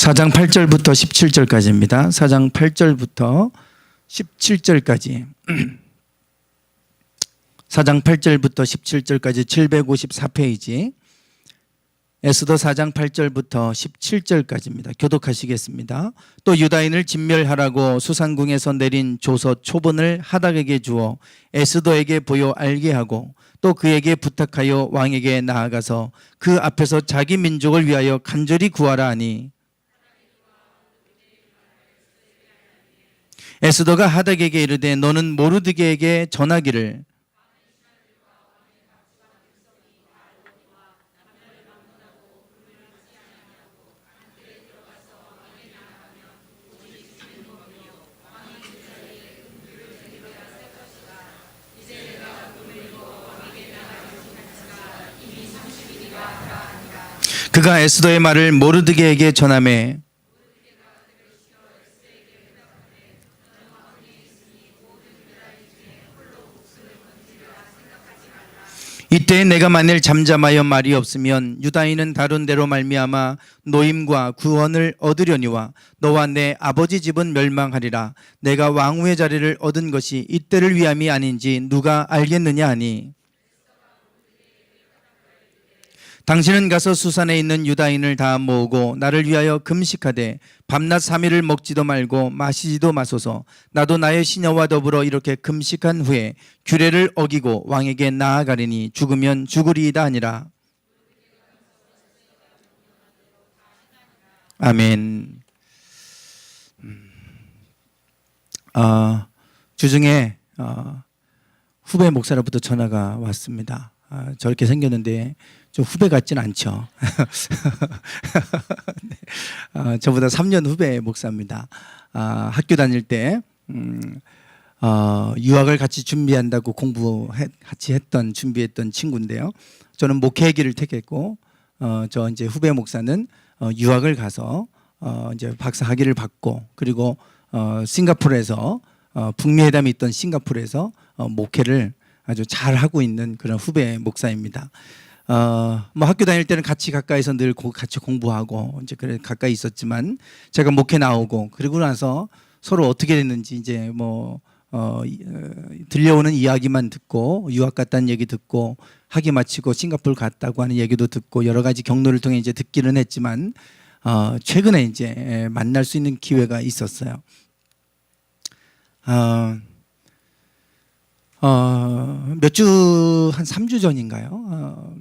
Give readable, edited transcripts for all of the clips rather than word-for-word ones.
4장 8절부터 17절까지입니다. 4장 8절부터 17절까지 4장 8절부터 17절까지 754페이지 에스더 4장 8절부터 17절까지입니다. 교독하시겠습니다. 또 유다인을 진멸하라고 수산궁에서 내린 조서 초본을 하닥에게 주어 에스더에게 보여 알게 하고 또 그에게 부탁하여 왕에게 나아가서 그 앞에서 자기 민족을 위하여 간절히 구하라 하니 에스더가 하닥에게 이르되 너는 모르드게에게 전하기를 그가 에스더의 말을 모르드게에게 전하매 이때 내가 만일 잠잠하여 말이 없으면 유다인은 다른 데로 말미암아 노임과 구원을 얻으려니와 너와 내 아버지 집은 멸망하리라. 내가 왕후의 자리를 얻은 것이 이때를 위함이 아닌지 누가 알겠느냐 하니 당신은 가서 수산에 있는 유다인을 다 모으고 나를 위하여 금식하되 밤낮 3일을 먹지도 말고 마시지도 마소서. 나도 나의 시녀와 더불어 이렇게 금식한 후에 규례를 어기고 왕에게 나아가리니 죽으면 죽으리이다 하니라. 아멘. 주중에 후배 목사로부터 전화가 왔습니다. 저렇게 생겼는데 좀 후배 같진 않죠. 네. 저보다 3년 후배 목사입니다. 학교 다닐 때 유학을 같이 준비한다고 같이 준비했던 친구인데요. 저는 목회의 길을 택했고 저 이제 후배 목사는 유학을 가서 이제 박사 학위를 받고 그리고 싱가포르에서 북미 회담이 있던 싱가포르에서 목회를 아주 잘 하고 있는 그런 후배 목사입니다. 뭐 학교 다닐 때는 같이 가까이서 늘 같이 공부하고 이제 그래 가까이 있었지만 제가 목회 나오고 그리고 나서 서로 어떻게 됐는지 이제 뭐 들려오는 이야기만 듣고 유학 갔다는 얘기 듣고 학위 마치고 싱가포르 갔다고 하는 얘기도 듣고 여러 가지 경로를 통해 이제 듣기는 했지만 최근에 이제 만날 수 있는 기회가 있었어요. 몇 주, 한 3주 전인가요?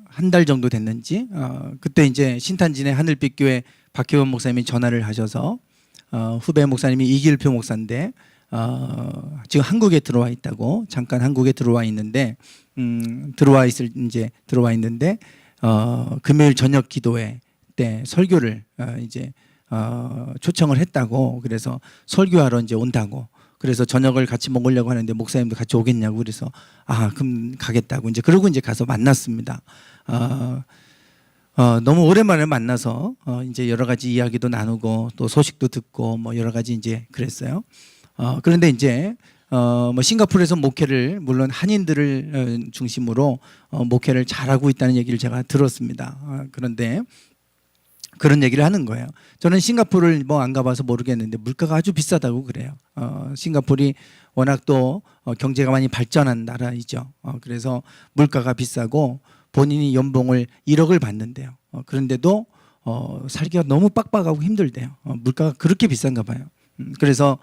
한 달 정도 됐는지, 그때 이제 신탄진의 하늘빛교회 박혜원 목사님이 전화를 하셔서, 후배 목사님이 이길표 목사인데, 지금 한국에 들어와 있다고, 잠깐 한국에 들어와 있는데, 들어와 있는데, 금요일 저녁 기도회 때 설교를 이제, 초청을 했다고, 그래서 설교하러 이제 온다고, 그래서 저녁을 같이 먹으려고 하는데 목사님도 같이 오겠냐고 그래서 그럼 가겠다고 이제 그러고 이제 가서 만났습니다. 너무 오랜만에 만나서 이제 여러 가지 이야기도 나누고 또 소식도 듣고 뭐 여러 가지 이제 그랬어요. 그런데 이제 뭐 싱가포르에서 목회를 물론 한인들을 중심으로 목회를 잘하고 있다는 얘기를 제가 들었습니다. 그런데 그런 얘기를 하는 거예요. 저는 싱가포르를 뭐 안 가봐서 모르겠는데 물가가 아주 비싸다고 그래요. 싱가포르이 워낙 또 경제가 많이 발전한 나라이죠. 그래서 물가가 비싸고 본인이 연봉을 1억을 받는데요. 그런데도 살기가 너무 빡빡하고 힘들대요. 물가가 그렇게 비싼가 봐요. 그래서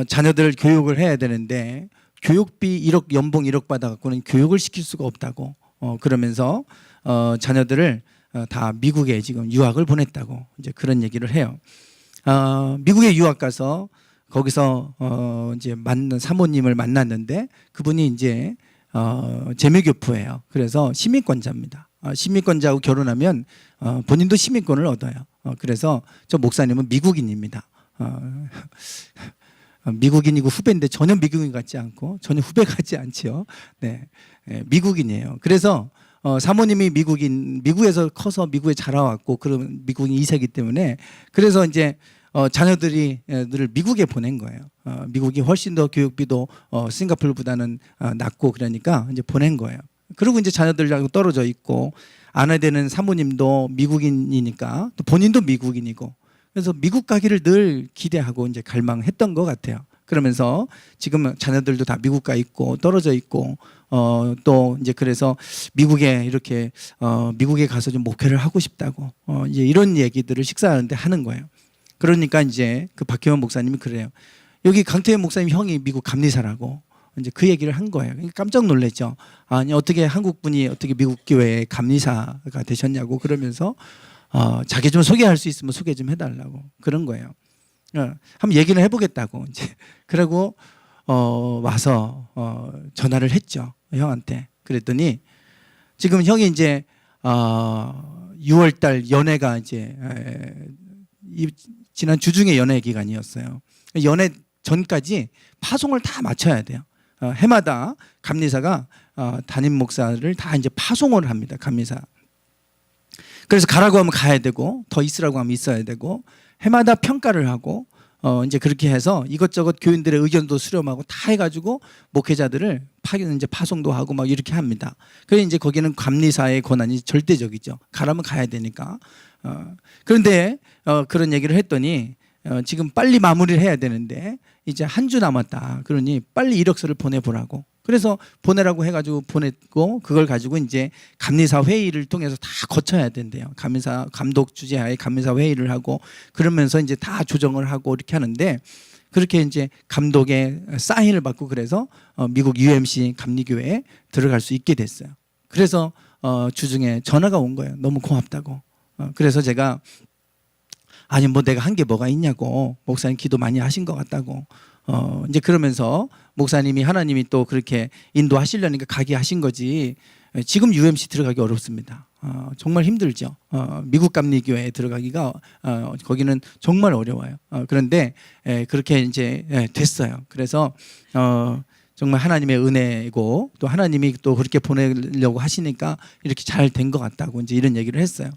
자녀들 교육을 해야 되는데 교육비 1억 연봉 1억 받아갖고는 교육을 시킬 수가 없다고 그러면서 자녀들을 다 미국에 지금 유학을 보냈다고 이제 그런 얘기를 해요. 미국에 유학 가서 거기서 이제 사모님을 만났는데 그분이 이제 재미교포예요. 그래서 시민권자입니다. 시민권자하고 결혼하면 본인도 시민권을 얻어요. 그래서 저 목사님은 미국인입니다. 미국인이고 후배인데 전혀 미국인 같지 않고 전혀 후배 같지 않지요. 네, 미국인이에요. 그래서 사모님이 미국에서 커서 미국에 자라왔고 그런 미국인 2세기 때문에 그래서 이제 자녀들을 미국에 보낸 거예요. 미국이 훨씬 더 교육비도 싱가포르보다는 낮고 그러니까 이제 보낸 거예요. 그리고 이제 자녀들하고 떨어져 있고 아내 되는 사모님도 미국인이니까 또 본인도 미국인이고 그래서 미국 가기를 늘 기대하고 이제 갈망했던 것 같아요. 그러면서 지금 자녀들도 다 미국 가 있고 떨어져 있고 또 이제 그래서 미국에 이렇게 미국에 가서 좀 목회를 하고 싶다고 이제 이런 얘기들을 식사하는데 하는 거예요. 그러니까 이제 그 박혜원 목사님이 그래요. 여기 강태현 목사님 형이 미국 감리사라고 이제 그 얘기를 한 거예요. 깜짝 놀랐죠. 아니 어떻게 한국 분이 어떻게 미국 교회에 감리사가 되셨냐고 그러면서 자기 좀 소개할 수 있으면 소개 좀 해달라고 그런 거예요. 한번 얘기를 해보겠다고 이제 그러고 와서 전화를 했죠 형한테. 그랬더니 지금 형이 이제 6월달 연애가 이제 지난 주중에 연애 기간이었어요. 연애 전까지 파송을 다 마쳐야 돼요. 해마다 감리사가 담임 목사를 다 이제 파송을 합니다. 감리사. 그래서 가라고 하면 가야 되고 더 있으라고 하면 있어야 되고 해마다 평가를 하고 이제 그렇게 해서 이것저것 교인들의 의견도 수렴하고 다 해가지고 목회자들을 이제 파송도 하고 막 이렇게 합니다. 그래서 이제 거기는 감리사의 권한이 절대적이죠. 가라면 가야 되니까. 그런데 그런 얘기를 했더니 지금 빨리 마무리를 해야 되는데 이제 한 주 남았다. 그러니 빨리 이력서를 보내보라고. 그래서 보내라고 해가지고 보냈고 그걸 가지고 이제 감리사 회의를 통해서 다 거쳐야 된대요. 감리사 감독 주재하에 감리사 회의를 하고 그러면서 이제 다 조정을 하고 이렇게 하는데 그렇게 이제 감독의 사인을 받고 그래서 미국 UMC 감리교회에 들어갈 수 있게 됐어요. 그래서 주중에 전화가 온 거예요. 너무 고맙다고. 그래서 제가 아니 뭐 내가 한 게 뭐가 있냐고 목사님 기도 많이 하신 것 같다고 이제 그러면서 목사님이 하나님이 또 그렇게 인도하시려니까 가게 하신 거지 지금 UMC 들어가기 어렵습니다. 정말 힘들죠. 미국 감리교회에 들어가기가 거기는 정말 어려워요. 그런데 그렇게 이제 됐어요. 그래서 정말 하나님의 은혜고 또 하나님이 또 그렇게 보내려고 하시니까 이렇게 잘 된 것 같다고 이제 이런 얘기를 했어요.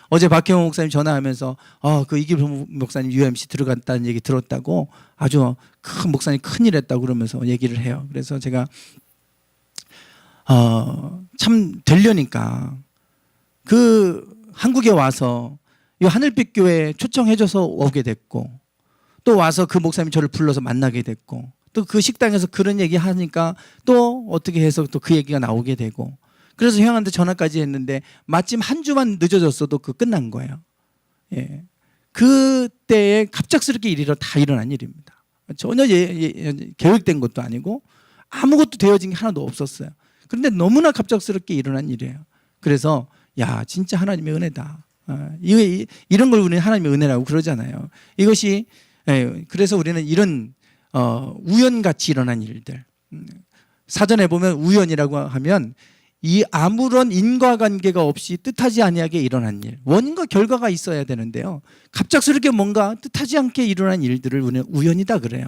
어제 박혜원 목사님 전화하면서 그 이기범 목사님 UMC 들어갔다는 얘기 들었다고 아주 큰 목사님 큰일 했다고 그러면서 얘기를 해요. 그래서 제가 참 되려니까 그 한국에 와서 이 하늘빛 교회에 초청해줘서 오게 됐고 또 와서 그 목사님이 저를 불러서 만나게 됐고 또 그 식당에서 그런 얘기 하니까 또 어떻게 해서 또 그 얘기가 나오게 되고 그래서 형한테 전화까지 했는데 마침 한 주만 늦어졌어도 그 끝난 거예요. 예. 그때에 갑작스럽게 다 일어난 일입니다. 전혀 계획된 것도 아니고 아무것도 되어진 게 하나도 없었어요. 그런데 너무나 갑작스럽게 일어난 일이에요. 그래서 야 진짜 하나님의 은혜다. 이런 걸 우리는 하나님의 은혜라고 그러잖아요. 이것이 그래서 우리는 이런 우연같이 일어난 일들 사전에 보면 우연이라고 하면 이 아무런 인과관계가 없이 뜻하지 아니하게 일어난 일 원인과 결과가 있어야 되는데요 갑작스럽게 뭔가 뜻하지 않게 일어난 일들을 우리는 우연이다 그래요.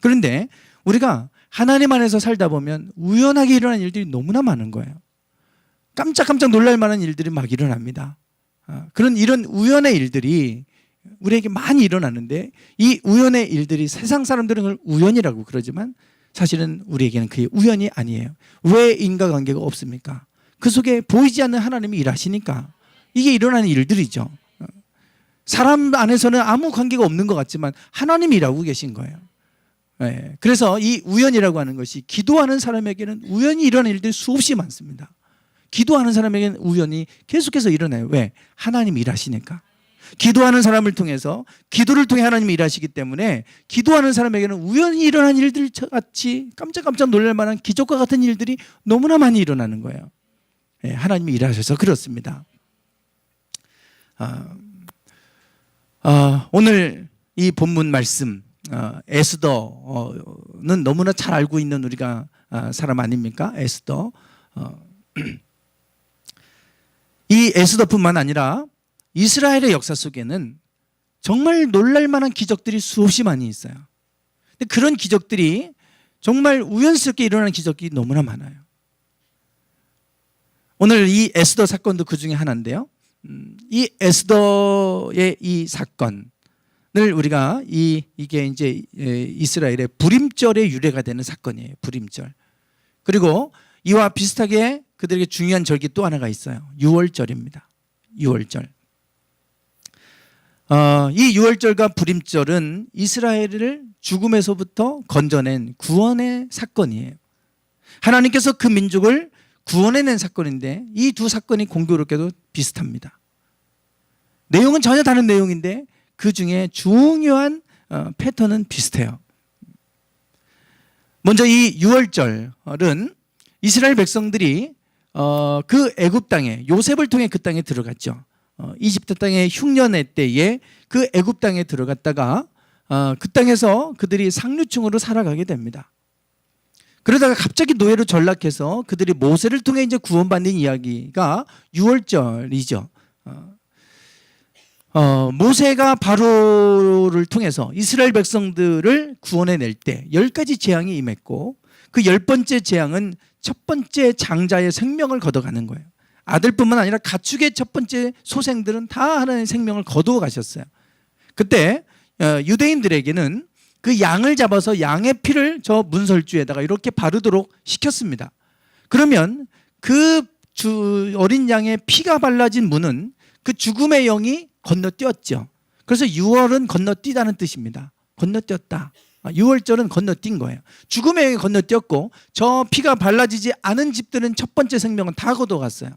그런데 우리가 하나님 안에서 살다 보면 우연하게 일어난 일들이 너무나 많은 거예요. 깜짝깜짝 놀랄 만한 일들이 막 일어납니다. 이런 우연의 일들이 우리에게 많이 일어나는데 이 우연의 일들이 세상 사람들은 그걸 우연이라고 그러지만 사실은 우리에게는 그게 우연이 아니에요. 왜 인과관계가 없습니까? 그 속에 보이지 않는 하나님이 일하시니까 이게 일어나는 일들이죠. 사람 안에서는 아무 관계가 없는 것 같지만 하나님이 일하고 계신 거예요. 그래서 이 우연이라고 하는 것이 기도하는 사람에게는 우연히 일어나는 일들이 수없이 많습니다. 기도하는 사람에게는 우연히 계속해서 일어나요. 왜? 하나님이 일하시니까. 기도하는 사람을 통해서 기도를 통해 하나님이 일하시기 때문에 기도하는 사람에게는 우연히 일어난 일들 같이 깜짝깜짝 놀랄 만한 기적과 같은 일들이 너무나 많이 일어나는 거예요. 하나님이 일하셔서 그렇습니다. 오늘 이 본문 말씀 에스더는 너무나 잘 알고 있는 우리가 사람 아닙니까? 에스더. 이 에스더뿐만 아니라 이스라엘의 역사 속에는 정말 놀랄만한 기적들이 수없이 많이 있어요. 근데 그런 기적들이 정말 우연스럽게 일어나는 기적이 너무나 많아요. 오늘 이 에스더 사건도 그 중에 하나인데요. 이 에스더의 이 사건을 우리가 이게 이제 이스라엘의 불임절의 유래가 되는 사건이에요. 불임절. 그리고 이와 비슷하게 그들에게 중요한 절기 또 하나가 있어요. 유월절입니다. 유월절. 이 유월절과 불임절은 이스라엘을 죽음에서부터 건져낸 구원의 사건이에요. 하나님께서 그 민족을 구원해낸 사건인데 이 두 사건이 공교롭게도 비슷합니다. 내용은 전혀 다른 내용인데 그 중에 중요한 패턴은 비슷해요. 먼저 이 유월절은 이스라엘 백성들이 그 애굽 땅에 요셉을 통해 그 땅에 들어갔죠. 이집트 땅의 흉년의 때에 그 애굽 땅에 들어갔다가 그 땅에서 그들이 상류층으로 살아가게 됩니다. 그러다가 갑자기 노예로 전락해서 그들이 모세를 통해 이제 구원받는 이야기가 유월절이죠. 모세가 바로를 통해서 이스라엘 백성들을 구원해낼 때 10가지 재앙이 임했고 그 10번째 재앙은 첫 번째 장자의 생명을 걷어가는 거예요. 아들뿐만 아니라 가축의 첫 번째 소생들은 다 하나님의 생명을 거두어 가셨어요. 그때 유대인들에게는 그 양을 잡아서 양의 피를 저 문설주에다가 이렇게 바르도록 시켰습니다. 그러면 그 어린 양의 피가 발라진 문은 그 죽음의 영이 건너뛰었죠. 그래서 유월은 건너뛰다는 뜻입니다. 건너뛰었다. 유월절은 건너뛴 거예요. 죽음의 영이 건너뛰었고 저 피가 발라지지 않은 집들은 첫 번째 생명은 다 거둬갔어요.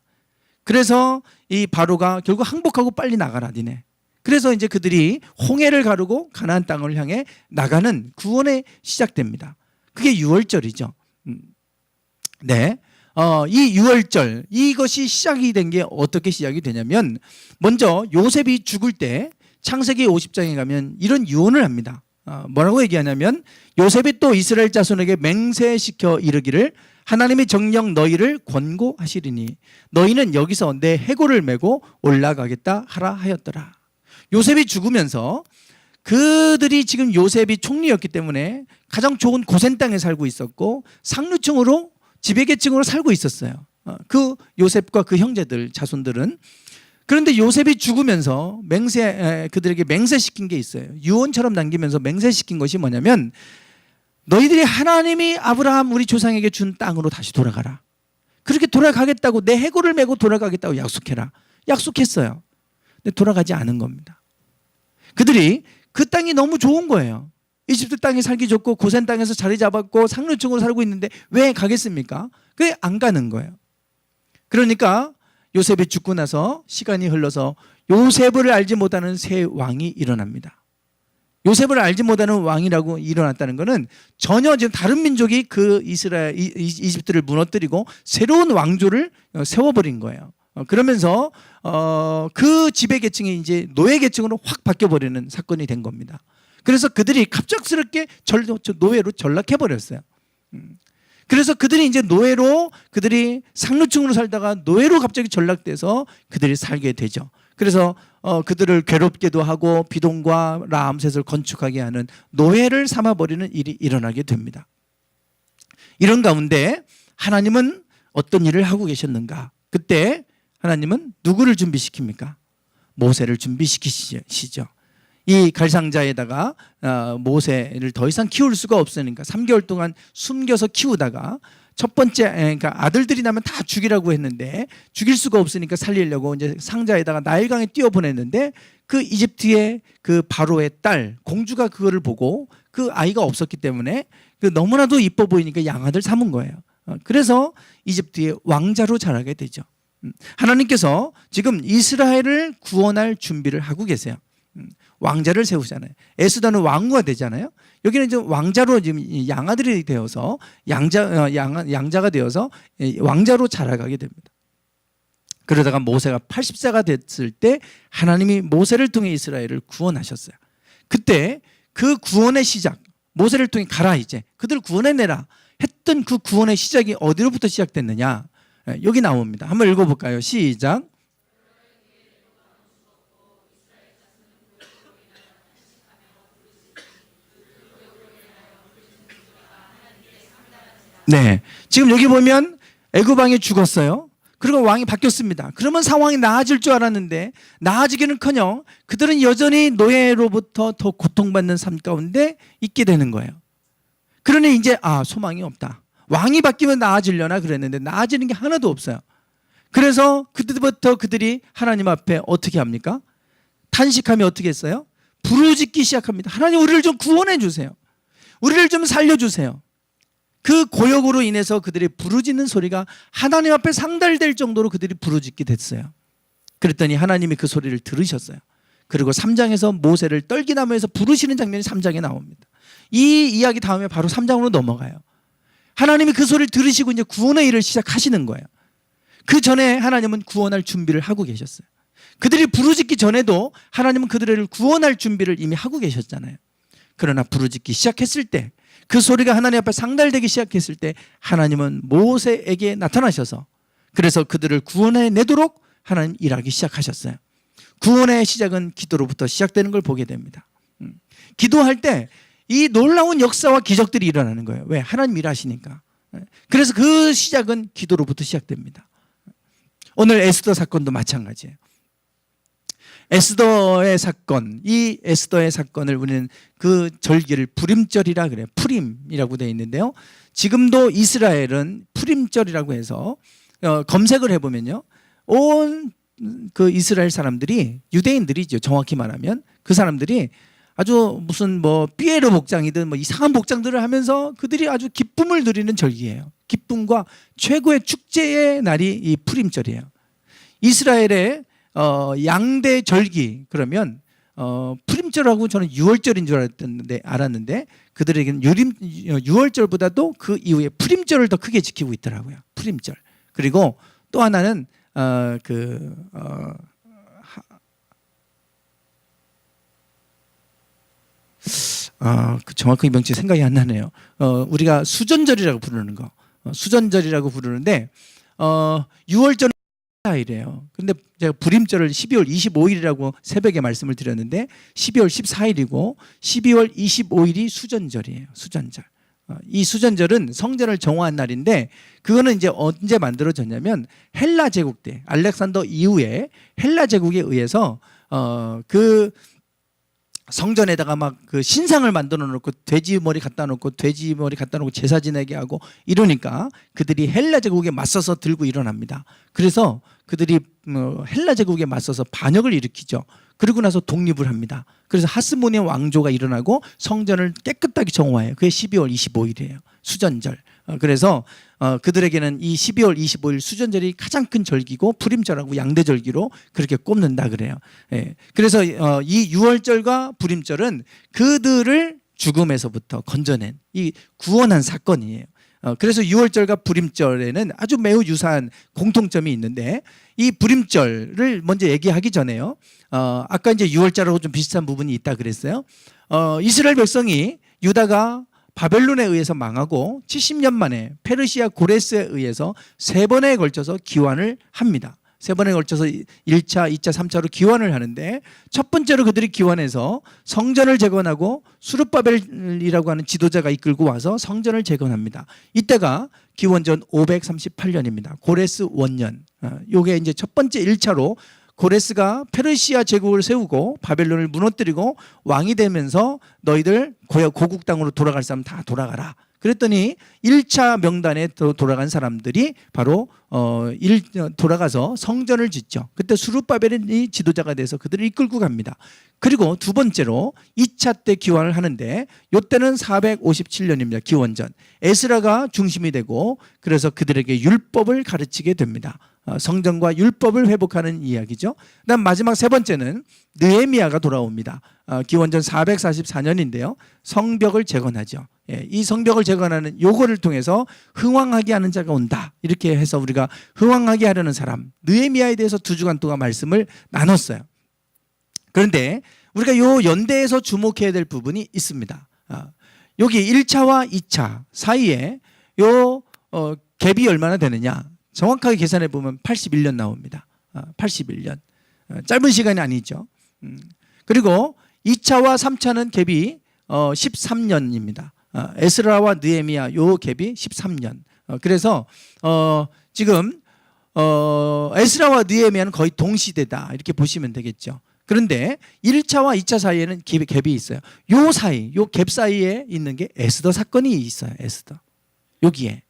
그래서 이 바로가 결국 항복하고 빨리 나가라 니네. 그래서 이제 그들이 홍해를 가르고 가나안 땅을 향해 나가는 구원이 시작됩니다. 그게 유월절이죠. 네. 이 유월절 이것이 시작이 된 게 어떻게 시작이 되냐면 먼저 요셉이 죽을 때 창세기 50장에 가면 이런 유언을 합니다. 뭐라고 얘기하냐면 요셉이 또 이스라엘 자손에게 맹세시켜 이르기를 하나님이 정녕 너희를 권고하시리니 너희는 여기서 내 해골을 메고 올라가겠다 하라 하였더라. 요셉이 죽으면서 그들이 지금 요셉이 총리였기 때문에 가장 좋은 고센 땅에 살고 있었고 상류층으로 지배계층으로 살고 있었어요. 그 요셉과 그 형제들 자손들은. 그런데 요셉이 죽으면서 그들에게 맹세시킨 게 있어요. 유언처럼 남기면서 맹세시킨 것이 뭐냐면 너희들이 하나님이 아브라함 우리 조상에게 준 땅으로 다시 돌아가라. 그렇게 돌아가겠다고 내 해골을 메고 돌아가겠다고 약속해라. 약속했어요. 근데 돌아가지 않은 겁니다. 그들이 그 땅이 너무 좋은 거예요. 이집트 땅이 살기 좋고 고센 땅에서 자리 잡았고 상류층으로 살고 있는데 왜 가겠습니까? 그게 안 가는 거예요. 그러니까 요셉이 죽고 나서 시간이 흘러서 요셉을 알지 못하는 새 왕이 일어납니다. 요셉을 알지 못하는 왕이라고 일어났다는 것은 전혀 지금 다른 민족이 그 이집트를 무너뜨리고 새로운 왕조를 세워버린 거예요. 그러면서 그 지배계층이 이제 노예계층으로 확 바뀌어버리는 사건이 된 겁니다. 그래서 그들이 갑작스럽게 노예로 전락해버렸어요. 그래서 그들이 이제 그들이 상류층으로 살다가 노예로 갑자기 전락돼서 그들이 살게 되죠. 그래서 그들을 괴롭게도 하고 비동과 라암셋을 건축하게 하는 노예를 삼아버리는 일이 일어나게 됩니다. 이런 가운데 하나님은 어떤 일을 하고 계셨는가? 그때 하나님은 누구를 준비시킵니까? 모세를 준비시키시죠. 이 갈상자에다가 모세를 더 이상 키울 수가 없으니까 3개월 동안 숨겨서 키우다가 첫 번째 그러니까 아들들이 나면 다 죽이라고 했는데 죽일 수가 없으니까 살리려고 이제 상자에다가 나일강에 띄워 보냈는데 그 이집트의 그 바로의 딸 공주가 그거를 보고 그 아이가 없었기 때문에 그 너무나도 이뻐 보이니까 양아들 삼은 거예요. 그래서 이집트의 왕자로 자라게 되죠. 하나님께서 지금 이스라엘을 구원할 준비를 하고 계세요. 왕자를 세우잖아요. 에스더는 왕후가 되잖아요. 여기는 이제 왕자로 지금 양아들이 되어서 양자가 되어서 왕자로 자라가게 됩니다. 그러다가 모세가 80세가 됐을 때 하나님이 모세를 통해 이스라엘을 구원하셨어요. 그때 그 구원의 시작, 모세를 통해 가라 이제 그들 구원해내라 했던 그 구원의 시작이 어디로부터 시작됐느냐? 여기 나옵니다. 한번 읽어볼까요? 시작. 네, 지금 여기 보면 애굽 왕이 죽었어요. 그리고 왕이 바뀌었습니다. 그러면 상황이 나아질 줄 알았는데 나아지기는커녕 그들은 여전히 노예로부터 더 고통받는 삶 가운데 있게 되는 거예요. 그러니 이제 소망이 없다. 왕이 바뀌면 나아지려나 그랬는데 나아지는 게 하나도 없어요. 그래서 그때부터 그들이 하나님 앞에 어떻게 합니까? 탄식하며 어떻게 했어요? 부르짖기 시작합니다. 하나님, 우리를 좀 구원해 주세요. 우리를 좀 살려주세요. 그 고역으로 인해서 그들이 부르짖는 소리가 하나님 앞에 상달될 정도로 그들이 부르짖게 됐어요. 그랬더니 하나님이 그 소리를 들으셨어요. 그리고 3장에서 모세를 떨기나무에서 부르시는 장면이 3장에 나옵니다. 이 이야기 다음에 바로 3장으로 넘어가요. 하나님이 그 소리를 들으시고 이제 구원의 일을 시작하시는 거예요. 그 전에 하나님은 구원할 준비를 하고 계셨어요. 그들이 부르짖기 전에도 하나님은 그들을 구원할 준비를 이미 하고 계셨잖아요. 그러나 부르짖기 시작했을 때, 그 소리가 하나님 앞에 상달되기 시작했을 때 하나님은 모세에게 나타나셔서 그래서 그들을 구원해내도록 하나님 일하기 시작하셨어요. 구원의 시작은 기도로부터 시작되는 걸 보게 됩니다. 기도할 때 이 놀라운 역사와 기적들이 일어나는 거예요. 왜? 하나님 일하시니까. 그래서 그 시작은 기도로부터 시작됩니다. 오늘 에스더 사건도 마찬가지예요. 에스더의 사건, 이 에스더의 사건을 우리는 그 절기를 부림절이라 그래요. 푸림이라고 되어 있는데요. 지금도 이스라엘은 푸림절이라고 해서 검색을 해보면요, 온 그 이스라엘 사람들이, 유대인들이죠, 정확히 말하면 그 사람들이 아주 무슨 뭐 삐에로 복장이든 뭐 이상한 복장들을 하면서 그들이 아주 기쁨을 누리는 절기예요. 기쁨과 최고의 축제의 날이 이 푸림절이에요. 이스라엘의 양대 절기, 그러면 푸림절하고 저는 6월절인 줄 알았는데 그들에게는 6월절보다도 그 이후에 푸림절을 더 크게 지키고 있더라고요. 푸림절. 그리고 또 하나는 그 정확하게 명칭 생각이 안 나네요. 우리가 수전절이라고 부르는 거, 수전절이라고 부르는데 6월절은 14일이에요. 근데 제가 부림절을 12월 25일이라고 새벽에 말씀을 드렸는데 12월 14일이고 12월 25일이 수전절이에요. 수전절. 이 수전절은 성전을 정화한 날인데 그거는 이제 언제 만들어졌냐면 헬라 제국 때, 알렉산더 이후에 헬라 제국에 의해서 그 성전에다가 막 그 신상을 만들어 놓고 돼지 머리 갖다 놓고 제사 지내게 하고 이러니까 그들이 헬라 제국에 맞서서 들고 일어납니다. 그래서 그들이 헬라 제국에 맞서서 반역을 일으키죠. 그러고 나서 독립을 합니다. 그래서 하스모니아 왕조가 일어나고 성전을 깨끗하게 정화해요. 그게 12월 25일이에요. 수전절. 그래서 그들에게는 이 12월 25일 수전절이 가장 큰 절기고 부림절하고 양대절기로 그렇게 꼽는다 그래요. 예. 그래서 이 6월절과 부림절은 그들을 죽음에서부터 건져낸 이 구원한 사건이에요. 그래서 6월절과 부림절에는 아주 매우 유사한 공통점이 있는데 이 부림절을 먼저 얘기하기 전에요. 아까 이제 6월절하고 좀 비슷한 부분이 있다 그랬어요. 이스라엘 백성이 유다가 바벨론에 의해서 망하고 70년 만에 페르시아 고레스에 의해서 3번에 걸쳐서 기환을 합니다. 3번에 걸쳐서 1차, 2차, 3차로 기환을 하는데 첫 번째로 그들이 기환해서 성전을 재건하고 수르바벨이라고 하는 지도자가 이끌고 와서 성전을 재건합니다. 이때가 기원전 538년입니다. 고레스 원년. 요게 이제 첫 번째 1차로 고레스가 페르시아 제국을 세우고 바벨론을 무너뜨리고 왕이 되면서 너희들 고국 땅으로 돌아갈 사람 다 돌아가라. 그랬더니 1차 명단에 돌아간 사람들이 바로 돌아가서 성전을 짓죠. 그때 수르바벨이 지도자가 돼서 그들을 이끌고 갑니다. 그리고 두 번째로 2차 때 기원을 하는데 이때는 457년입니다. 기원전. 에스라가 중심이 되고 그래서 그들에게 율법을 가르치게 됩니다. 성전과 율법을 회복하는 이야기죠. 그다음 마지막 세 번째는 느헤미야가 돌아옵니다. 기원전 444년인데요. 성벽을 재건하죠. 이 성벽을 재건하는 요거를 통해서 흥왕하게 하는 자가 온다. 이렇게 해서 우리가 흥왕하게 하려는 사람 느헤미야에 대해서 2주간 동안 말씀을 나눴어요. 그런데 우리가 요 연대에서 주목해야 될 부분이 있습니다. 여기 1차와 2차 사이에 요 갭이 얼마나 되느냐. 정확하게 계산해 보면 81년 나옵니다. 81년. 짧은 시간이 아니죠. 그리고 2차와 3차는 갭이 13년입니다. 에스라와 느헤미야 요 갭이 13년. 그래서 지금 에스라와 느헤미야는 거의 동시대다 이렇게 보시면 되겠죠. 그런데 1차와 2차 사이에는 갭이 있어요. 요 사이, 요 갭 사이에 있는 게 에스더 사건이 있어요. 에스더. 여기에.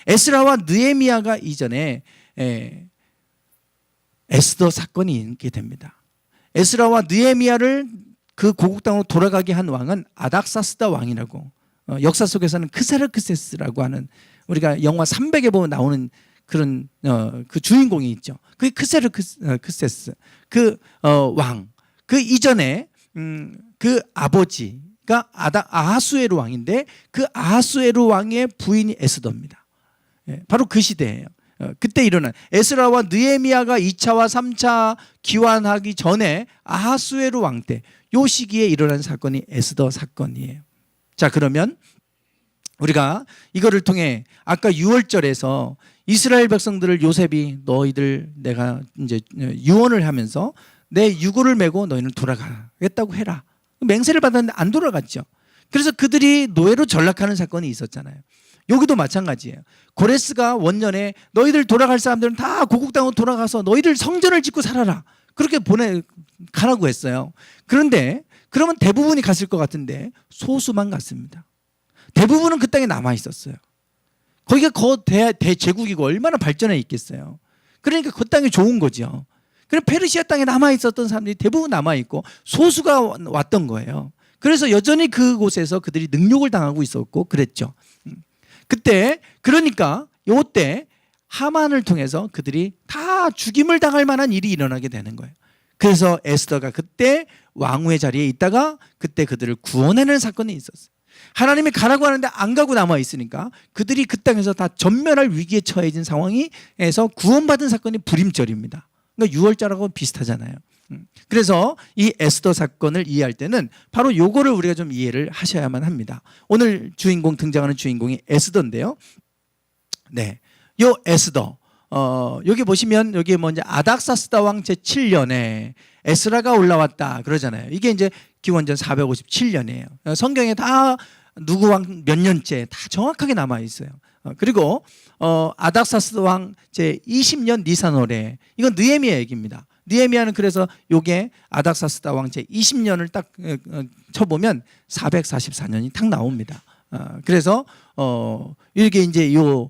에스라와 느헤미야가 이전에 에스더 사건이 있게 됩니다. 에스라와 느헤미야를 그 고국 땅으로 돌아가게 한 왕은 아닥사스다 왕이라고, 역사 속에서는 크세르크세스라고 하는, 우리가 영화 300에 보면 나오는 그런 그 주인공이 있죠. 그게 크세르크세스 그 왕. 그 이전에 그 아버지가 아하수에로 왕인데, 그 아하수에로 왕의 부인이 에스더입니다. 바로 그 시대예요. 그때 일어난 에스라와 느헤미야가 2차와 3차 기환하기 전에 아하수에로 왕 때, 요 시기에 일어난 사건이 에스더 사건이에요. 자, 그러면 우리가 이거를 통해 아까 6월절에서 이스라엘 백성들을 요셉이 너희들 내가 이제 유언을 하면서 내 유고를 메고 너희는 돌아가겠다고 해라, 맹세를 받았는데 안 돌아갔죠. 그래서 그들이 노예로 전락하는 사건이 있었잖아요. 여기도 마찬가지예요. 고레스가 원년에 너희들 돌아갈 사람들은 다 고국 땅으로 돌아가서 너희들 성전을 짓고 살아라, 그렇게 가라고 했어요. 그런데 그러면 대부분이 갔을 것 같은데 소수만 갔습니다. 대부분은 그 땅에 남아 있었어요. 거기가 대제국이고 얼마나 발전해 있겠어요. 그러니까 그 땅이 좋은 거죠. 그럼 페르시아 땅에 남아 있었던 사람들이 대부분 남아 있고 소수가 왔던 거예요. 그래서 여전히 그곳에서 그들이 능욕을 당하고 있었고 그랬죠. 그때 그러니까 요때 하만을 통해서 그들이 다 죽임을 당할 만한 일이 일어나게 되는 거예요. 그래서 에스더가 그때 왕후의 자리에 있다가 그때 그들을 구원해내는 사건이 있었어요. 하나님이 가라고 하는데 안 가고 남아 있으니까 그들이 그 땅에서 다 전멸할 위기에 처해진 상황에서 구원받은 사건이 불임절입니다. 그러니까 6월절하고 비슷하잖아요. 그래서 이 에스더 사건을 이해할 때는 바로 요거를 우리가 좀 이해를 하셔야만 합니다. 오늘 등장하는 주인공이 에스더인데요. 네, 요 에스더 여기 보시면 여기 먼저 아닥사스다 왕 제7년에 에스라가 올라왔다 그러잖아요. 이게 이제 기원전 457년이에요. 성경에 다 누구 왕 몇 년째 다 정확하게 남아 있어요. 그리고 아닥사스다 왕 제20년 니산월에, 이건 느헤미야 얘기입니다. 느헤미야는 그래서 요게 아닥사스다 왕 제20년을 딱 쳐보면 444년이 딱 나옵니다. 그래서 이렇게 이제 요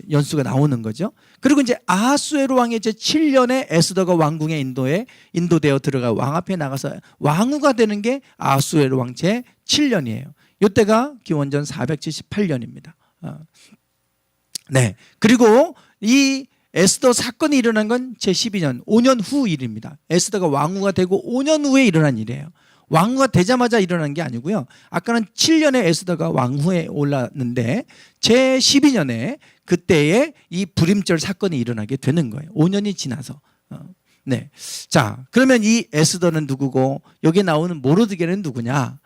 연수가 나오는 거죠. 그리고 이제 아하수에로 왕의 제7년에 에스더가 왕궁에 인도되어 들어가 왕 앞에 나가서 왕후가 되는 게 아하수에로 왕 제7년이에요. 요때가 기원전 478년입니다. 네. 그리고 이 에스더 사건이 일어난 건 제12년 5년 후 일입니다. 에스더가 왕후가 되고 5년 후에 일어난 일이에요. 왕후가 되자마자 일어난 게 아니고요. 아까는 7년에 에스더가 왕후에 올랐는데 제12년에 그때에 이 불임절 사건이 일어나게 되는 거예요. 5년이 지나서. 네. 자, 그러면 이 에스더는 누구고 여기 나오는 모르드게는 누구냐?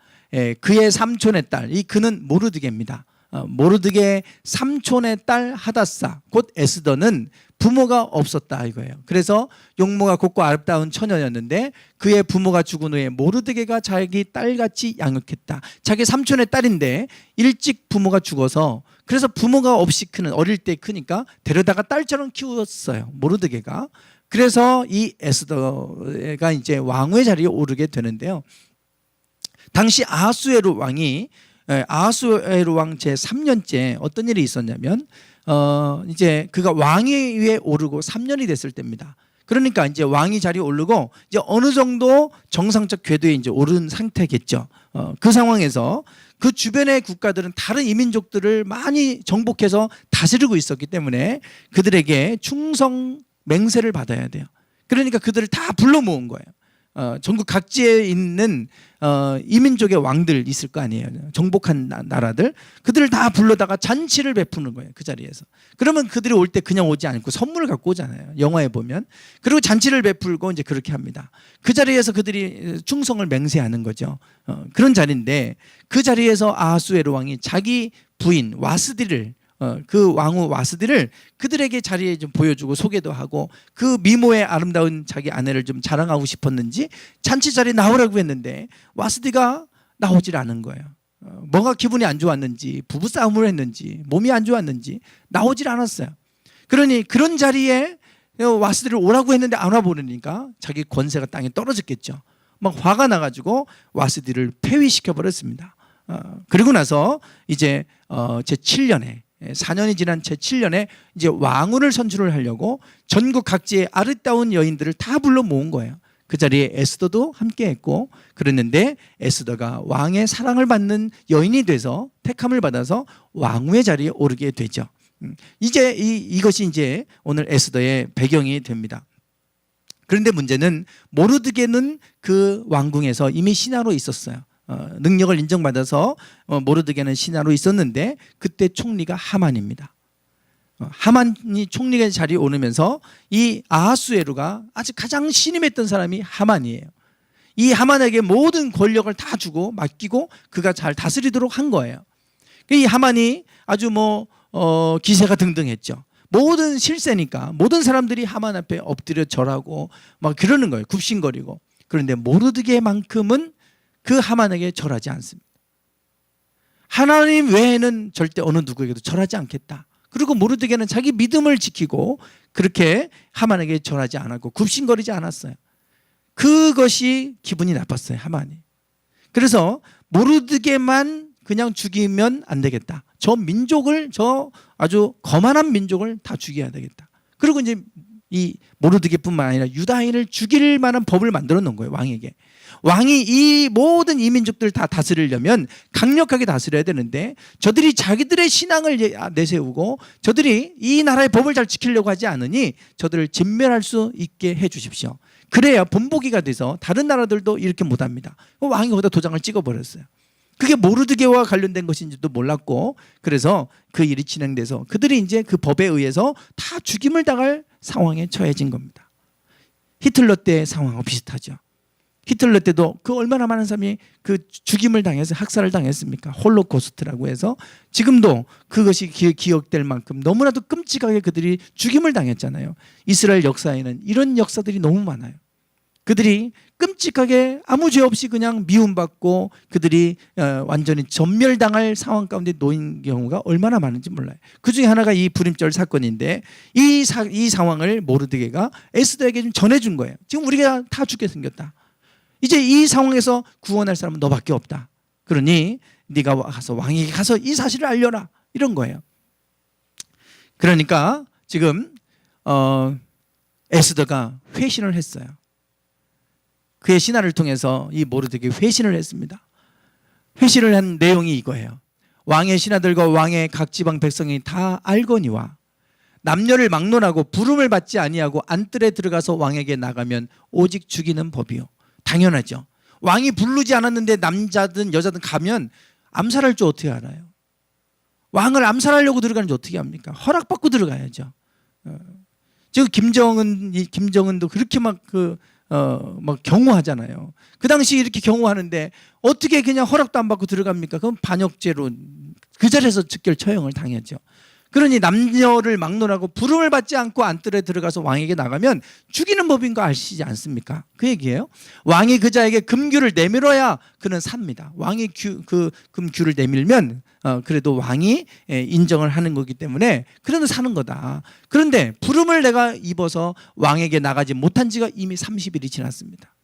그의 삼촌의 딸, 이 그는 모르드게입니다. 모르드게 삼촌의 딸 하다사, 곧 에스더는 부모가 없었다 이거예요. 그래서 용모가 곱고 아름다운 처녀였는데 그의 부모가 죽은 후에 모르드게가 자기 딸같이 양육했다. 자기 삼촌의 딸인데 일찍 부모가 죽어서, 그래서 부모가 없이 어릴 때 크니까 데려다가 딸처럼 키웠어요, 모르드게가. 그래서 이 에스더가 이제 왕후의 자리에 오르게 되는데요. 당시 아하수에로 왕 제3년째 어떤 일이 있었냐면 이제 그가 왕위에 오르고 3년이 됐을 때입니다. 그러니까 이제 왕위 자리에 오르고 이제 어느 정도 정상적 궤도에 이제 오른 상태겠죠. 그 상황에서 그 주변의 국가들은 다른 이민족들을 많이 정복해서 다스리고 있었기 때문에 그들에게 충성 맹세를 받아야 돼요. 그러니까 그들을 다 불러 모은 거예요. 전국 각지에 있는 이민족의 왕들 있을 거 아니에요. 정복한 나라들, 그들을 다 불러다가 잔치를 베푸는 거예요, 그 자리에서. 그러면 그들이 올 때 그냥 오지 않고 선물을 갖고 오잖아요, 영화에 보면. 그리고 잔치를 베풀고 이제 그렇게 합니다. 그 자리에서 그들이 충성을 맹세하는 거죠. 그런 자리인데 그 자리에서 아하수에로 왕이 자기 부인 와스디를, 그 왕후 와스디를 그들에게 자리에 좀 보여주고 소개도 하고 그 미모의 아름다운 자기 아내를 좀 자랑하고 싶었는지 잔치 자리에 나오라고 했는데 와스디가 나오질 않은 거예요. 뭔가 기분이 안 좋았는지 부부싸움을 했는지 몸이 안 좋았는지 나오질 않았어요. 그러니 그런 자리에 와스디를 오라고 했는데 안 와버리니까 자기 권세가 땅에 떨어졌겠죠. 막 화가 나가지고 와스디를 폐위시켜 버렸습니다. 그리고 나서 이제 제7년에 4년이 지난 채 7년에 이제 왕후를 선출을 하려고 전국 각지의 아름다운 여인들을 다 불러 모은 거예요. 그 자리에 에스더도 함께했고 그랬는데 에스더가 왕의 사랑을 받는 여인이 돼서 택함을 받아서 왕후의 자리에 오르게 되죠. 이제 이것이 이제 오늘 에스더의 배경이 됩니다. 그런데 문제는 모르드게는 그 왕궁에서 이미 신하로 있었어요. 능력을 인정받아서 모르드게는 신하로 있었는데 그때 총리가 하만입니다. 하만이 총리의 자리에 오르면서 이 아하수에루가 아주 가장 신임했던 사람이 하만이에요. 이 하만에게 모든 권력을 다 주고 맡기고 그가 잘 다스리도록 한 거예요. 이 하만이 아주 기세가 등등했죠. 모든 실세니까 모든 사람들이 하만 앞에 엎드려 절하고 막 그러는 거예요. 굽신거리고. 그런데 모르드게만큼은 그 하만에게 절하지 않습니다. 하나님 외에는 절대 어느 누구에게도 절하지 않겠다. 그리고 모르드게는 자기 믿음을 지키고 그렇게 하만에게 절하지 않았고 굽신거리지 않았어요. 그것이 기분이 나빴어요, 하만이. 그래서 모르드게만 그냥 죽이면 안 되겠다. 저 민족을, 저 아주 거만한 민족을 다 죽여야 되겠다. 그리고 이제 이 모르드게뿐만 아니라 유다인을 죽일 만한 법을 만들어 놓은 거예요, 왕에게. 왕이 이 모든 이민족들 다 다스리려면 강력하게 다스려야 되는데 저들이 자기들의 신앙을 내세우고 저들이 이 나라의 법을 잘 지키려고 하지 않으니 저들을 진멸할 수 있게 해 주십시오. 그래야 본보기가 돼서 다른 나라들도 이렇게 못합니다. 왕이 거기다 도장을 찍어버렸어요. 그게 모르드게와 관련된 것인지도 몰랐고 그래서 그 일이 진행돼서 그들이 이제 그 법에 의해서 다 죽임을 당할 상황에 처해진 겁니다. 히틀러 때의 상황과 비슷하죠. 히틀러 때도 그 얼마나 많은 사람이 그 죽임을 당해서 학살을 당했습니까? 홀로코스트라고 해서 지금도 그것이 기억될 만큼 너무나도 끔찍하게 그들이 죽임을 당했잖아요. 이스라엘 역사에는 이런 역사들이 너무 많아요. 그들이 끔찍하게 아무 죄 없이 그냥 미움받고 그들이 완전히 전멸당할 상황 가운데 놓인 경우가 얼마나 많은지 몰라요. 그중에 하나가 이 불임절 사건인데 이 상황을 모르드게가 에스더에게 좀 전해준 거예요. 지금 우리가 다 죽게 생겼다. 이제 이 상황에서 구원할 사람은 너밖에 없다. 그러니 네가 가서 왕에게 가서 이 사실을 알려라. 이런 거예요. 그러니까 지금 에스더가 회신을 했어요. 그의 신하를 통해서 이 모르드게 회신을 했습니다. 회신을 한 내용이 이거예요. 왕의 신하들과 왕의 각 지방 백성이 다 알거니와 남녀를 막론하고 부름을 받지 아니하고 안뜰에 들어가서 왕에게 나가면 오직 죽이는 법이요. 당연하죠. 왕이 부르지 않았는데 남자든 여자든 가면 암살할 줄 어떻게 알아요? 왕을 암살하려고 들어가는지 어떻게 합니까? 허락받고 들어가야죠. 지금 김정은도 그렇게 막 경호하잖아요. 그 당시 이렇게 경호하는데 어떻게 그냥 허락도 안 받고 들어갑니까? 그건 반역죄로 그 자리에서 즉결 처형을 당했죠. 그러니 남녀를 막론하고 부름을 받지 않고 안뜰에 들어가서 왕에게 나가면 죽이는 법인 거 아시지 않습니까? 그 얘기예요. 왕이 그 자에게 금규를 내밀어야 그는 삽니다. 왕이 그 금규를 내밀면 그래도 왕이 인정을 하는 거기 때문에 그래도 사는 거다. 그런데 부름을 내가 입어서 왕에게 나가지 못한 지가 이미 30일이 지났습니다.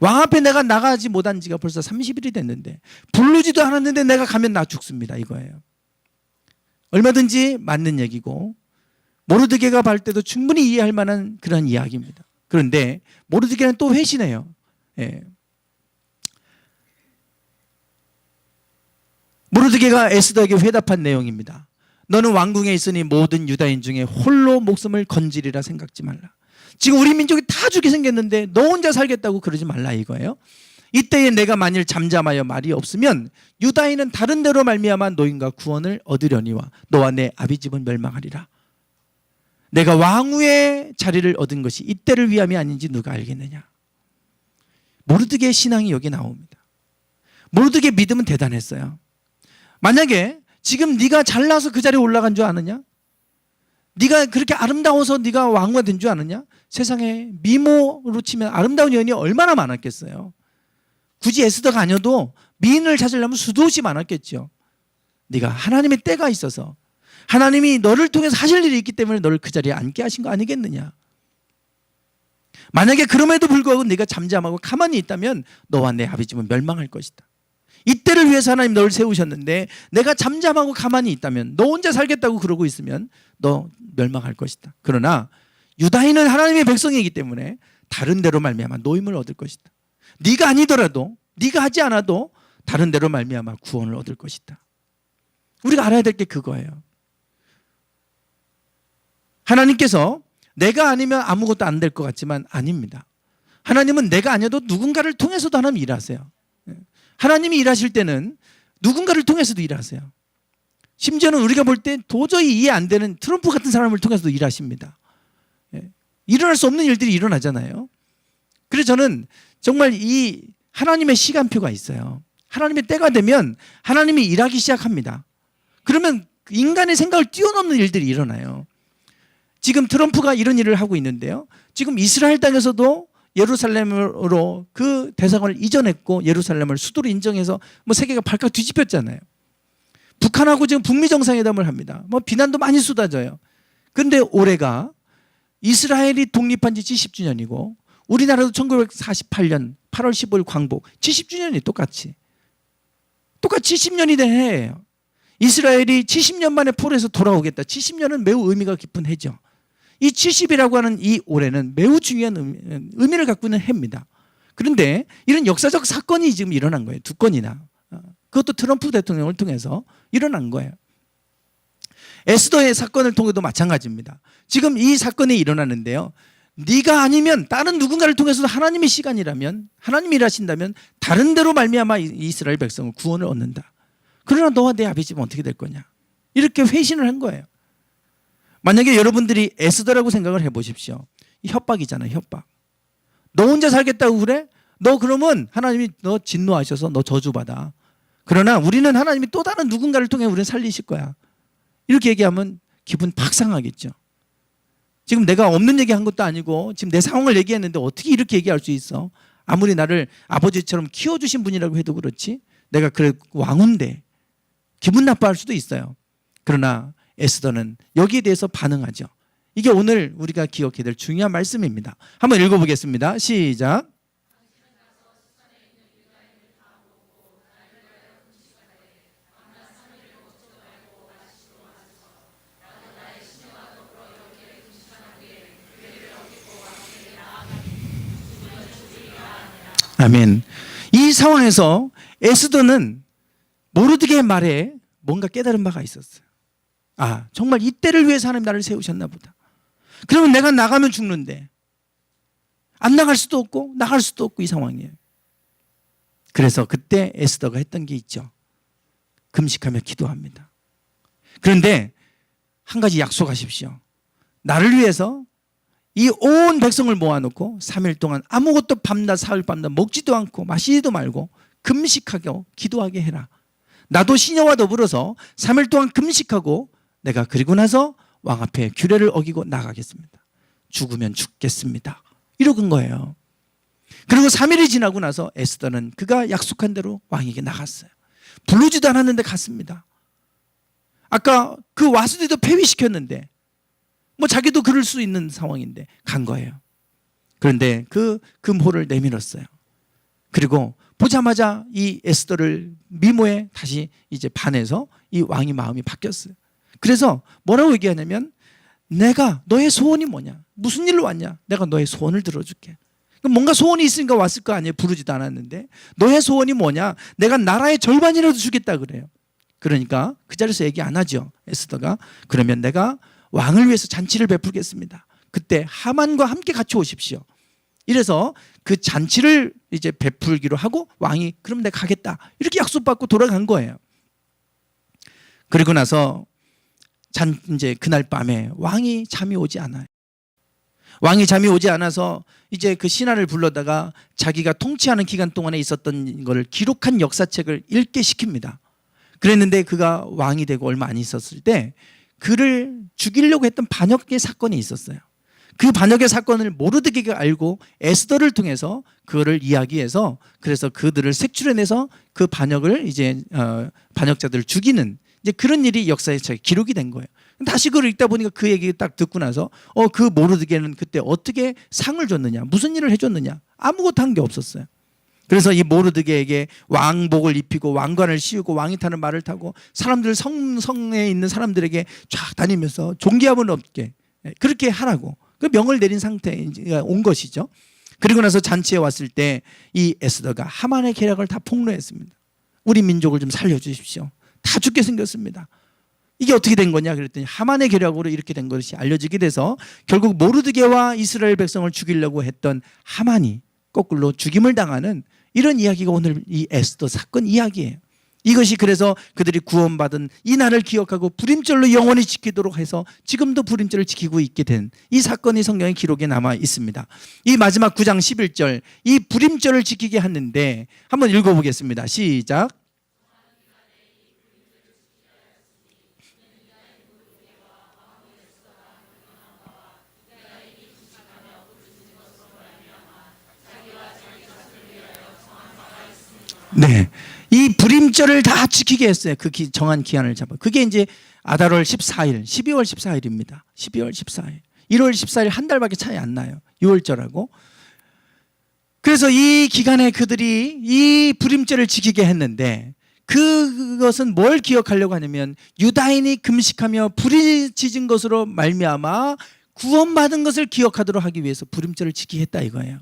왕 앞에 내가 나가지 못한 지가 벌써 30일이 됐는데 부르지도 않았는데 내가 가면 나 죽습니다. 이거예요. 얼마든지 맞는 얘기고 모르드게가 볼 때도 충분히 이해할 만한 그런 이야기입니다. 그런데 모르드게는 또 회신해요. 모르드게가 에스더에게 회답한 내용입니다. 너는 왕궁에 있으니 모든 유다인 중에 홀로 목숨을 건지리라 생각지 말라. 지금 우리 민족이 다 죽게 생겼는데 너 혼자 살겠다고 그러지 말라 이거예요. 이때에 내가 만일 잠잠하여 말이 없으면 유다인은 다른 데로 말미암아 노인과 구원을 얻으려니와 너와 내 아비집은 멸망하리라. 내가 왕후의 자리를 얻은 것이 이때를 위함이 아닌지 누가 알겠느냐. 모르드게의 신앙이 여기 나옵니다. 모르드게의 믿음은 대단했어요. 만약에 지금 네가 잘나서 그 자리에 올라간 줄 아느냐? 네가 그렇게 아름다워서 네가 왕후가 된 줄 아느냐? 세상에 미모로 치면 아름다운 여인이 얼마나 많았겠어요. 굳이 에스더가 아니어도 미인을 찾으려면 수도 없이 많았겠죠. 네가 하나님의 때가 있어서 하나님이 너를 통해서 하실 일이 있기 때문에 너를 그 자리에 앉게 하신 거 아니겠느냐. 만약에 그럼에도 불구하고 네가 잠잠하고 가만히 있다면 너와 내 아비집은 멸망할 것이다. 이때를 위해서 하나님 너를 세우셨는데 내가 잠잠하고 가만히 있다면, 너 혼자 살겠다고 그러고 있으면 너 멸망할 것이다. 그러나 유다인은 하나님의 백성이기 때문에 다른 데로 말미암아 노임을 얻을 것이다. 네가 아니더라도, 네가 하지 않아도 다른 데로 말미암아 구원을 얻을 것이다. 우리가 알아야 될 게 그거예요. 하나님께서 내가 아니면 아무것도 안 될 것 같지만 아닙니다. 하나님은 내가 아니어도 누군가를 통해서도 하나님 일하세요. 하나님이 일하실 때는 누군가를 통해서도 일하세요. 심지어는 우리가 볼 때 도저히 이해 안 되는 트럼프 같은 사람을 통해서도 일하십니다. 일어날 수 없는 일들이 일어나잖아요. 그래서 저는 정말 이 하나님의 시간표가 있어요. 하나님의 때가 되면 하나님이 일하기 시작합니다. 그러면 인간의 생각을 뛰어넘는 일들이 일어나요. 지금 트럼프가 이런 일을 하고 있는데요. 지금 이스라엘 땅에서도 예루살렘으로 그 대상을 이전했고 예루살렘을 수도로 인정해서 뭐 세계가 발칵 뒤집혔잖아요. 북한하고 지금 북미 정상회담을 합니다. 뭐 비난도 많이 쏟아져요. 그런데 올해가 이스라엘이 독립한 지 70주년이고 우리나라도 1948년 8월 15일 광복 70주년이 똑같이 70년이 된 해예요. 이스라엘이 70년 만에 포로에서 돌아오겠다. 70년은 매우 의미가 깊은 해죠. 이 70이라고 하는 이 올해는 매우 중요한 의미를 갖고 있는 해입니다. 그런데 이런 역사적 사건이 지금 일어난 거예요. 두 건이나. 그것도 트럼프 대통령을 통해서 일어난 거예요. 에스더의 사건을 통해도 마찬가지입니다. 지금 이 사건이 일어나는데요. 네가 아니면 다른 누군가를 통해서도 하나님의 시간이라면, 하나님이 일하신다면 다른 데로 말미암아 이스라엘 백성을 구원을 얻는다. 그러나 너와 내 앞에 집은 어떻게 될 거냐. 이렇게 회신을 한 거예요. 만약에 여러분들이 에스더라고 생각을 해보십시오. 협박이잖아요. 협박. 너 혼자 살겠다고 그래? 너 그러면 하나님이 너 진노하셔서 너 저주받아. 그러나 우리는 하나님이 또 다른 누군가를 통해 우리를 살리실 거야. 이렇게 얘기하면 기분 팍 상하겠죠. 지금 내가 없는 얘기한 것도 아니고 지금 내 상황을 얘기했는데 어떻게 이렇게 얘기할 수 있어? 아무리 나를 아버지처럼 키워주신 분이라고 해도 그렇지, 내가 그래 왕인데 기분 나빠할 수도 있어요. 그러나 에스더는 여기에 대해서 반응하죠. 이게 오늘 우리가 기억해야 될 중요한 말씀입니다. 한번 읽어보겠습니다. 시작. 아멘. 이 상황에서 에스더는 모르드게의 말에 뭔가 깨달은 바가 있었어요. 아, 정말 이때를 위해서 하나님 나를 세우셨나 보다. 그러면 내가 나가면 죽는데 안 나갈 수도 없고 나갈 수도 없고 이 상황이에요. 그래서 그때 에스더가 했던 게 있죠. 금식하며 기도합니다. 그런데 한 가지 약속하십시오. 나를 위해서 이 온 백성을 모아놓고 3일 동안 아무것도 밤낮 사흘 밤낮 먹지도 않고 마시지도 말고 금식하고 기도하게 해라. 나도 시녀와 더불어서 3일 동안 금식하고 내가 그리고 나서 왕 앞에 규례를 어기고 나가겠습니다. 죽으면 죽겠습니다. 이러는 거예요. 그리고 3일이 지나고 나서 에스더는 그가 약속한 대로 왕에게 나갔어요. 부르지도 않았는데 갔습니다. 아까 그 와수디도 폐위시켰는데 뭐 자기도 그럴 수 있는 상황인데 간 거예요. 그런데 그 금호를 내밀었어요. 그리고 보자마자 이 에스더를 미모에 다시 이제 반해서 이 왕의 마음이 바뀌었어요. 그래서 뭐라고 얘기하냐면, 내가 너의 소원이 뭐냐? 무슨 일로 왔냐? 내가 너의 소원을 들어줄게. 뭔가 소원이 있으니까 왔을 거 아니에요. 부르지도 않았는데. 너의 소원이 뭐냐? 내가 나라의 절반이라도 주겠다 그래요. 그러니까 그 자리에서 얘기 안 하죠. 에스더가. 그러면 내가 왕을 위해서 잔치를 베풀겠습니다. 그때 하만과 함께 같이 오십시오. 이래서 그 잔치를 이제 베풀기로 하고 왕이 그럼 내가 가겠다 이렇게 약속받고 돌아간 거예요. 그리고 나서 이제 그날 밤에 왕이 잠이 오지 않아요. 왕이 잠이 오지 않아서 이제 그 신하를 불러다가 자기가 통치하는 기간 동안에 있었던 걸 기록한 역사책을 읽게 시킵니다. 그랬는데 그가 왕이 되고 얼마 안 있었을 때 그를 죽이려고 했던 반역의 사건이 있었어요. 그 반역의 사건을 모르드게가 알고 에스더를 통해서 그거를 이야기해서 그래서 그들을 색출해내서 그 반역을 이제 반역자들을 죽이는 이제 그런 일이 역사에 기록이 된 거예요. 다시 그걸 읽다 보니까 그 얘기 딱 듣고 나서 그 모르드게는 그때 어떻게 상을 줬느냐, 무슨 일을 해줬느냐, 아무것도 한 게 없었어요. 그래서 이 모르드게에게 왕복을 입히고 왕관을 씌우고 왕이 타는 말을 타고 사람들 성에 있는 사람들에게 쫙 다니면서 종기함은 없게 그렇게 하라고 그 명을 내린 상태에 온 것이죠. 그리고 나서 잔치에 왔을 때 이 에스더가 하만의 계략을 다 폭로했습니다. 우리 민족을 좀 살려주십시오. 다 죽게 생겼습니다. 이게 어떻게 된 거냐 그랬더니 하만의 계략으로 이렇게 된 것이 알려지게 돼서 결국 모르드게와 이스라엘 백성을 죽이려고 했던 하만이 거꾸로 죽임을 당하는 이런 이야기가 오늘 이 에스더 사건 이야기예요. 이것이 그래서 그들이 구원받은 이 날을 기억하고 불임절로 영원히 지키도록 해서 지금도 불임절을 지키고 있게 된 이 사건이 성경의 기록에 남아 있습니다. 이 마지막 9장 11절 이 불임절을 지키게 하는데 한번 읽어보겠습니다. 시작. 네, 이 불임절을 다 지키게 했어요. 그 정한 기한을 잡아. 그게 이제 아달월 14일, 12월 14일입니다. 12월 14일. 1월 14일 한 달밖에 차이 안 나요. 6월절하고. 그래서 이 기간에 그들이 이 불임절을 지키게 했는데 그것은 뭘 기억하려고 하냐면 유다인이 금식하며 불이 지진 것으로 말미암아 구원받은 것을 기억하도록 하기 위해서 불임절을 지키게 했다 이거예요.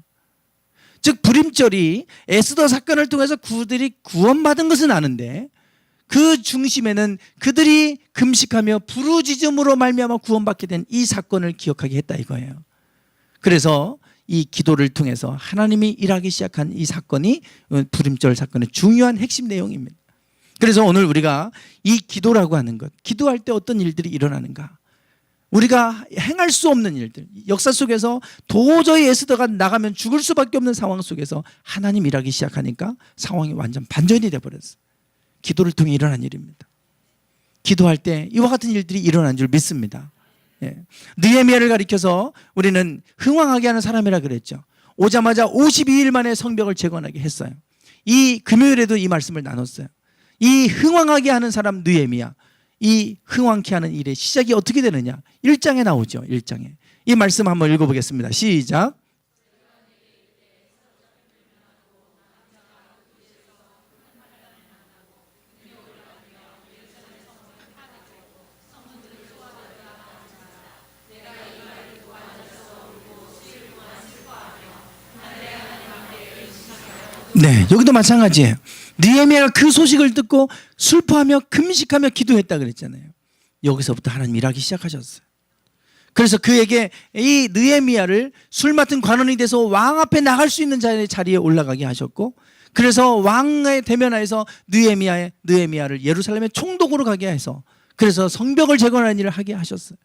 즉 불임절이 에스더 사건을 통해서 그들이 구원받은 것은 아는데 그 중심에는 그들이 금식하며 부르짖음으로 말미암아 구원받게 된 이 사건을 기억하게 했다 이거예요. 그래서 이 기도를 통해서 하나님이 일하기 시작한 이 사건이 불임절 사건의 중요한 핵심 내용입니다. 그래서 오늘 우리가 이 기도라고 하는 것, 기도할 때 어떤 일들이 일어나는가, 우리가 행할 수 없는 일들, 역사 속에서 도저히 에스더가 나가면 죽을 수밖에 없는 상황 속에서 하나님 일하기 시작하니까 상황이 완전 반전이 돼버렸어요. 기도를 통해 일어난 일입니다. 기도할 때 이와 같은 일들이 일어난 줄 믿습니다. 느헤미야를 가리켜서 우리는 흥왕하게 하는 사람이라 그랬죠. 오자마자 52일 만에 성벽을 재건하게 했어요. 이 금요일에도 이 말씀을 나눴어요. 이 흥왕하게 하는 사람 느헤미야, 이 흥왕케 하는 일의 시작이 어떻게 되느냐 1장에 나오죠. 1장에 이 말씀 한번 읽어보겠습니다. 시작. 네, 여기도 마찬가지예요. 느헤미야가 그 소식을 듣고 슬퍼하며 금식하며 기도했다 그랬잖아요. 여기서부터 하나님 일하기 시작하셨어요. 그래서 그에게 이 느헤미야를 술 맡은 관원이 돼서 왕 앞에 나갈 수 있는 자리에 올라가게 하셨고, 그래서 왕의 대면하에서 느헤미야를 예루살렘의 총독으로 가게 해서 그래서 성벽을 재건하는 일을 하게 하셨어요.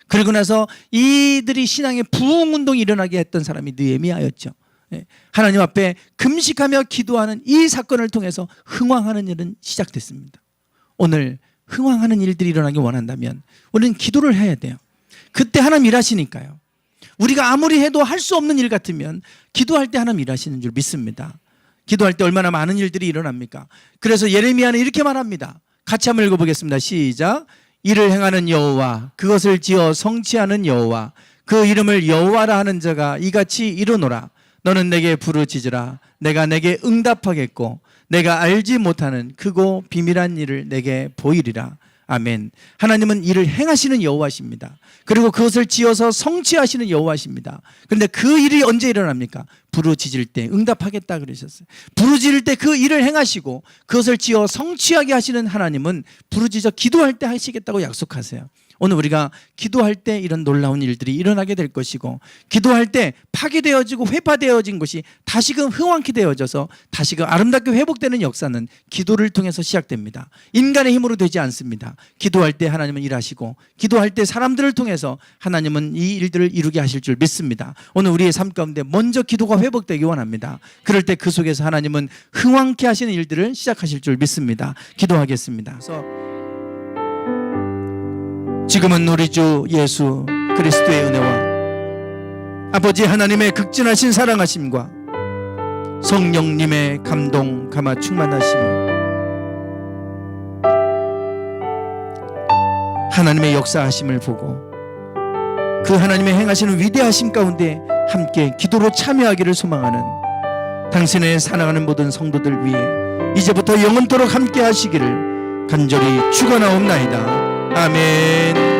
그리고 나서 이들이 신앙의 부흥운동이 일어나게 했던 사람이 느헤미야였죠. 하나님 앞에 금식하며 기도하는 이 사건을 통해서 흥왕하는 일은 시작됐습니다. 오늘 흥왕하는 일들이 일어나기 원한다면 우리는 기도를 해야 돼요. 그때 하나님 일하시니까요. 우리가 아무리 해도 할 수 없는 일 같으면 기도할 때 하나님 일하시는 줄 믿습니다. 기도할 때 얼마나 많은 일들이 일어납니까? 그래서 예레미야는 이렇게 말합니다. 같이 한번 읽어보겠습니다. 시작. 이를 행하는 여호와, 그것을 지어 성취하는 여호와, 그 이름을 여호와라 하는 자가 이같이 이르노라. 너는 내게 부르짖으라. 내가 내게 응답하겠고 내가 알지 못하는 크고 비밀한 일을 내게 보이리라. 아멘. 하나님은 일을 행하시는 여호와십니다. 그리고 그것을 지어서 성취하시는 여호와십니다. 그런데 그 일이 언제 일어납니까? 부르짖을 때 응답하겠다 그러셨어요. 부르짖을 때 그 일을 행하시고 그것을 지어 성취하게 하시는 하나님은 부르짖어 기도할 때 하시겠다고 약속하세요. 오늘 우리가 기도할 때 이런 놀라운 일들이 일어나게 될 것이고, 기도할 때 파괴되어지고 회파되어진 것이 다시금 흥왕케 되어져서 다시금 아름답게 회복되는 역사는 기도를 통해서 시작됩니다. 인간의 힘으로 되지 않습니다. 기도할 때 하나님은 일하시고, 기도할 때 사람들을 통해서 하나님은 이 일들을 이루게 하실 줄 믿습니다. 오늘 우리의 삶 가운데 먼저 기도가 회복되기 원합니다. 그럴 때 그 속에서 하나님은 흥왕케 하시는 일들을 시작하실 줄 믿습니다. 기도하겠습니다. 그래서 지금은 우리 주 예수 그리스도의 은혜와 아버지 하나님의 극진하신 사랑하심과 성령님의 감동 감화 충만하심이 하나님의 역사하심을 보고 그 하나님의 행하시는 위대하심 가운데 함께 기도로 참여하기를 소망하는 당신의 사랑하는 모든 성도들 위해 이제부터 영원토록 함께 하시기를 간절히 축원하옵나이다. 아멘.